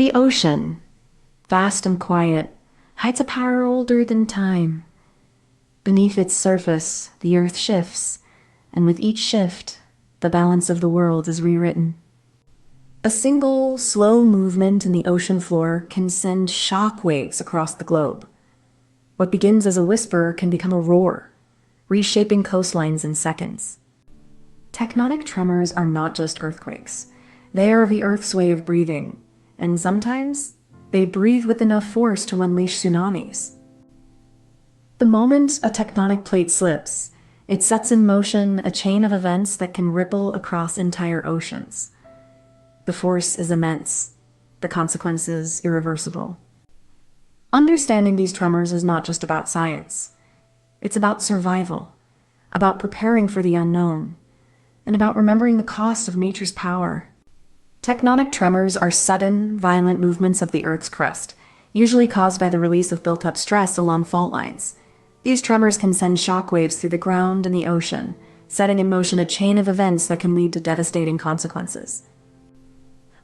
The ocean, vast and quiet, hides a power older than time. Beneath its surface, the earth shifts, and with each shift, the balance of the world is rewritten. A single, slow movement in the ocean floor can send shock waves across the globe. What begins as a whisper can become a roar, reshaping coastlines in seconds. Tectonic tremors are not just earthquakes. They are the Earth's way of breathing, and sometimes they breathe with enough force to unleash tsunamis. The moment a tectonic plate slips, it sets in motion a chain of events that can ripple across entire oceans. The force is immense, the consequences irreversible. Understanding these tremors is not just about science. It's about survival, about preparing for the unknown, and about remembering the cost of nature's power. Tectonic tremors are sudden, violent movements of the Earth's crust, usually caused by the release of built-up stress along fault lines. These tremors can send shockwaves through the ground and the ocean, setting in motion a chain of events that can lead to devastating consequences.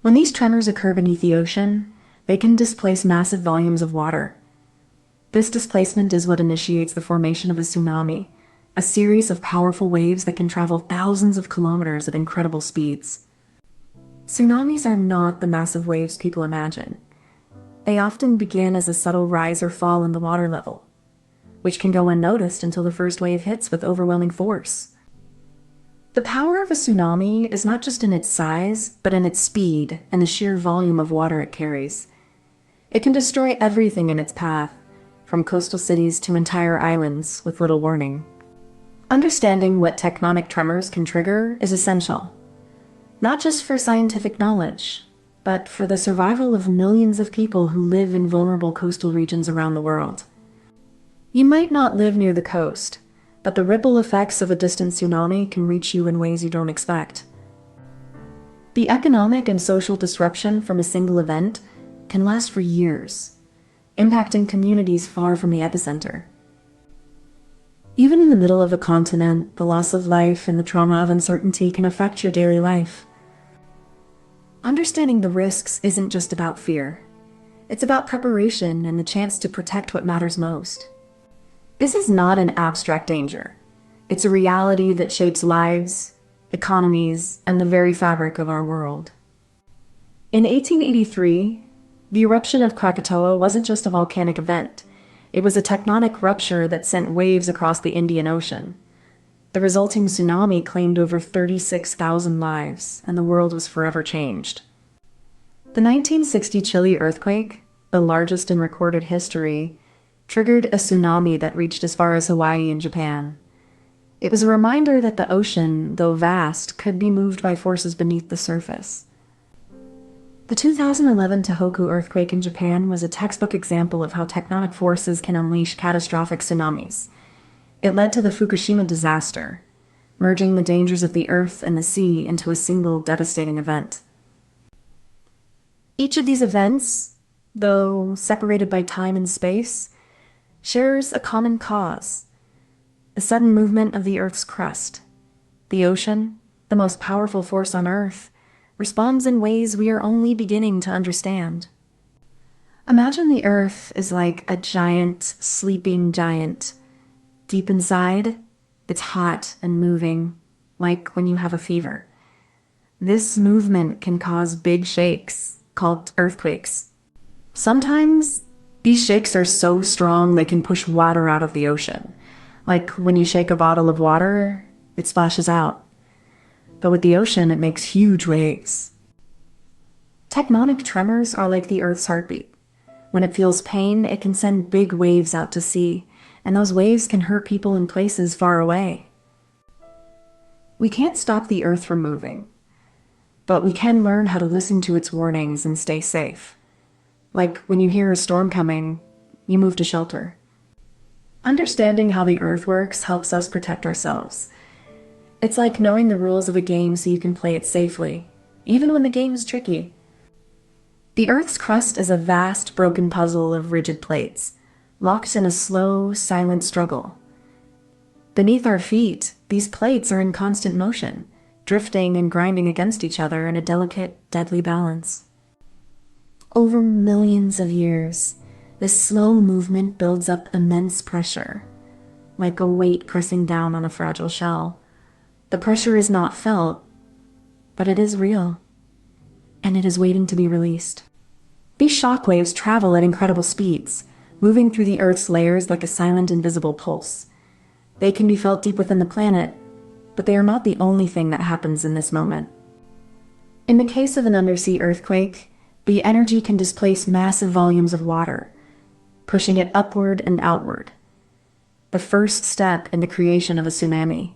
When these tremors occur beneath the ocean, they can displace massive volumes of water. This displacement is what initiates the formation of a tsunami, a series of powerful waves that can travel thousands of kilometers at incredible speeds. Tsunamis are not the massive waves people imagine. They often begin as a subtle rise or fall in the water level, which can go unnoticed until the first wave hits with overwhelming force. The power of a tsunami is not just in its size, but in its speed and the sheer volume of water it carries. It can destroy everything in its path, from coastal cities to entire islands, with little warning. Understanding what tectonic tremors can trigger is essential, not just for scientific knowledge, but for the survival of millions of people who live in vulnerable coastal regions around the world. You might not live near the coast, but the ripple effects of a distant tsunami can reach you in ways you don't expect. The economic and social disruption from a single event can last for years, impacting communities far from the epicenter. Even in the middle of a continent, the loss of life and the trauma of uncertainty can affect your daily life. Understanding the risks isn't just about fear. It's about preparation and the chance to protect what matters most. This is not an abstract danger. It's a reality that shapes lives, economies, and the very fabric of our world. In 1883, the eruption of Krakatoa wasn't just a volcanic event. It was a tectonic rupture that sent waves across the Indian Ocean. The resulting tsunami claimed over 36,000 lives, and the world was forever changed. The 1960 Chile earthquake, the largest in recorded history, triggered a tsunami that reached as far as Hawaii and Japan. It was a reminder that the ocean, though vast, could be moved by forces beneath the surface. The 2011 Tohoku earthquake in Japan was a textbook example of how tectonic forces can unleash catastrophic tsunamis. It led to the Fukushima disaster, merging the dangers of the earth and the sea into a single devastating event. Each of these events, though separated by time and space, shares a common cause: the sudden movement of the Earth's crust. The ocean, the most powerful force on Earth, responds in ways we are only beginning to understand. Imagine the Earth is like a giant, sleeping giant. Deep inside, it's hot and moving, like when you have a fever. This movement can cause big shakes, called earthquakes. Sometimes, these shakes are so strong they can push water out of the ocean. Like when you shake a bottle of water, it splashes out. But with the ocean, it makes huge waves. Tectonic tremors are like the Earth's heartbeat. When it feels pain, it can send big waves out to sea, and those waves can hurt people in places far away. We can't stop the Earth from moving, but we can learn how to listen to its warnings and stay safe. Like when you hear a storm coming, you move to shelter. Understanding how the Earth works helps us protect ourselves. It's like knowing the rules of a game so you can play it safely, even when the game is tricky. The Earth's crust is a vast, broken puzzle of rigid plates, locked in a slow, silent struggle. Beneath our feet, these plates are in constant motion, drifting and grinding against each other in a delicate, deadly balance. Over millions of years, this slow movement builds up immense pressure, like a weight pressing down on a fragile shell. The pressure is not felt, but it is real, and it is waiting to be released. These shockwaves travel at incredible speeds, moving through the Earth's layers like a silent, invisible pulse. They can be felt deep within the planet, but they are not the only thing that happens in this moment. In the case of an undersea earthquake, the energy can displace massive volumes of water, pushing it upward and outward, the first step in the creation of a tsunami.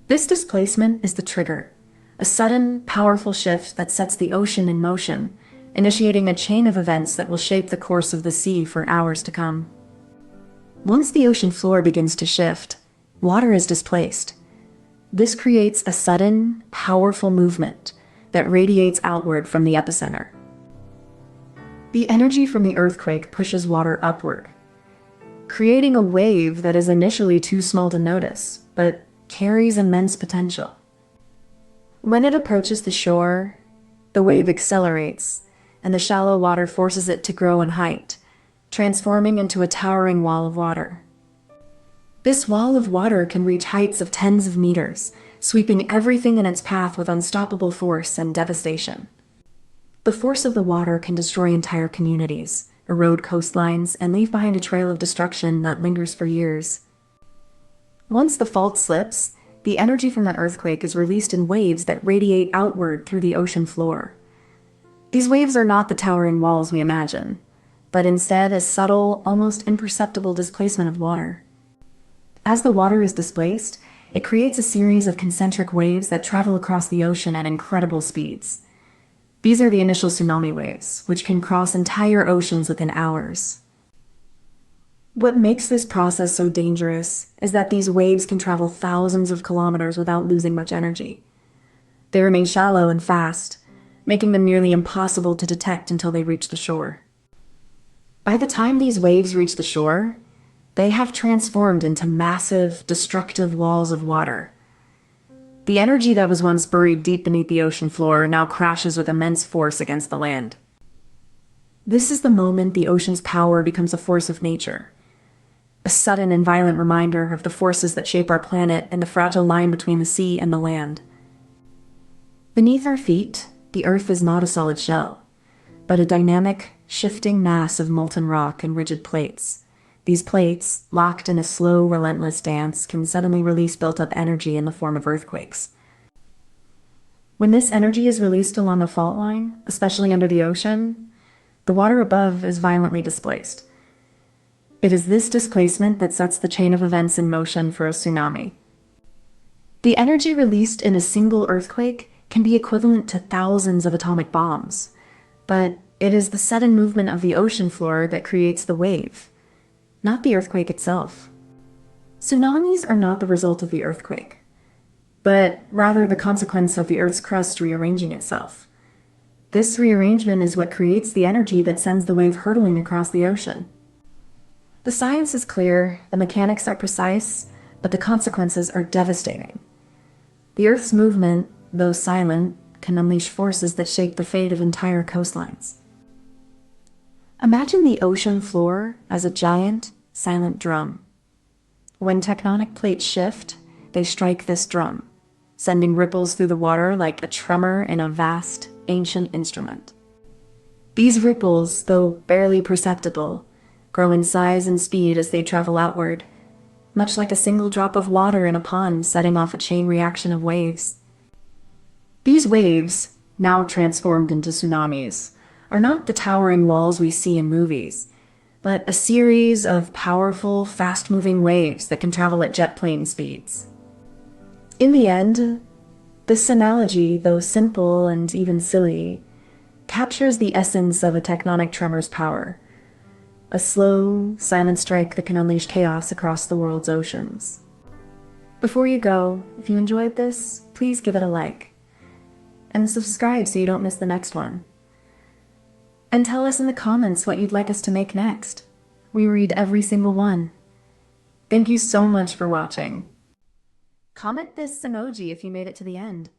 This displacement is the trigger, a sudden, powerful shift that sets the ocean in motion, initiating a chain of events that will shape the course of the sea for hours to come. Once the ocean floor begins to shift, water is displaced. This creates a sudden, powerful movement that radiates outward from the epicenter. The energy from the earthquake pushes water upward, creating a wave that is initially too small to notice, but carries immense potential. When it approaches the shore, the wave accelerates, and the shallow water forces it to grow in height, transforming into a towering wall of water. This wall of water can reach heights of tens of meters, sweeping everything in its path with unstoppable force and devastation. The force of the water can destroy entire communities, erode coastlines, and leave behind a trail of destruction that lingers for years. Once the fault slips, the energy from the earthquake is released in waves that radiate outward through the ocean floor. These waves are not the towering walls we imagine, but instead a subtle, almost imperceptible displacement of water. As the water is displaced, it creates a series of concentric waves that travel across the ocean at incredible speeds. These are the initial tsunami waves, which can cross entire oceans within hours. What makes this process so dangerous is that these waves can travel thousands of kilometers without losing much energy. They remain shallow and fast, making them nearly impossible to detect until they reach the shore. By the time these waves reach the shore, they have transformed into massive, destructive walls of water. The energy that was once buried deep beneath the ocean floor now crashes with immense force against the land. This is the moment the ocean's power becomes a force of nature, a sudden and violent reminder of the forces that shape our planet and the fragile line between the sea and the land. Beneath our feet, the Earth is not a solid shell, but a dynamic, shifting mass of molten rock and rigid plates. These plates, locked in a slow, relentless dance, can suddenly release built-up energy in the form of earthquakes. When this energy is released along the fault line, especially under the ocean, the water above is violently displaced. It is this displacement that sets the chain of events in motion for a tsunami. The energy released in a single earthquake can be equivalent to thousands of atomic bombs, but it is the sudden movement of the ocean floor that creates the wave, not the earthquake itself. Tsunamis are not the result of the earthquake, but rather the consequence of the Earth's crust rearranging itself. This rearrangement is what creates the energy that sends the wave hurtling across the ocean. The science is clear, the mechanics are precise, but the consequences are devastating. The Earth's movement, though silent, can unleash forces that shape the fate of entire coastlines. Imagine the ocean floor as a giant, silent drum. When tectonic plates shift, they strike this drum, sending ripples through the water like a tremor in a vast, ancient instrument. These ripples, though barely perceptible, grow in size and speed as they travel outward, much like a single drop of water in a pond setting off a chain reaction of waves. These waves, now transformed into tsunamis, are not the towering walls we see in movies, but a series of powerful, fast-moving waves that can travel at jet plane speeds. In the end, this analogy, though simple and even silly, captures the essence of a tectonic tremor's power, a slow, silent strike that can unleash chaos across the world's oceans. Before you go, if you enjoyed this, please give it a like, and subscribe so you don't miss the next one. And tell us in the comments what you'd like us to make next. We read every single one. Thank you so much for watching. Comment this emoji if you made it to the end.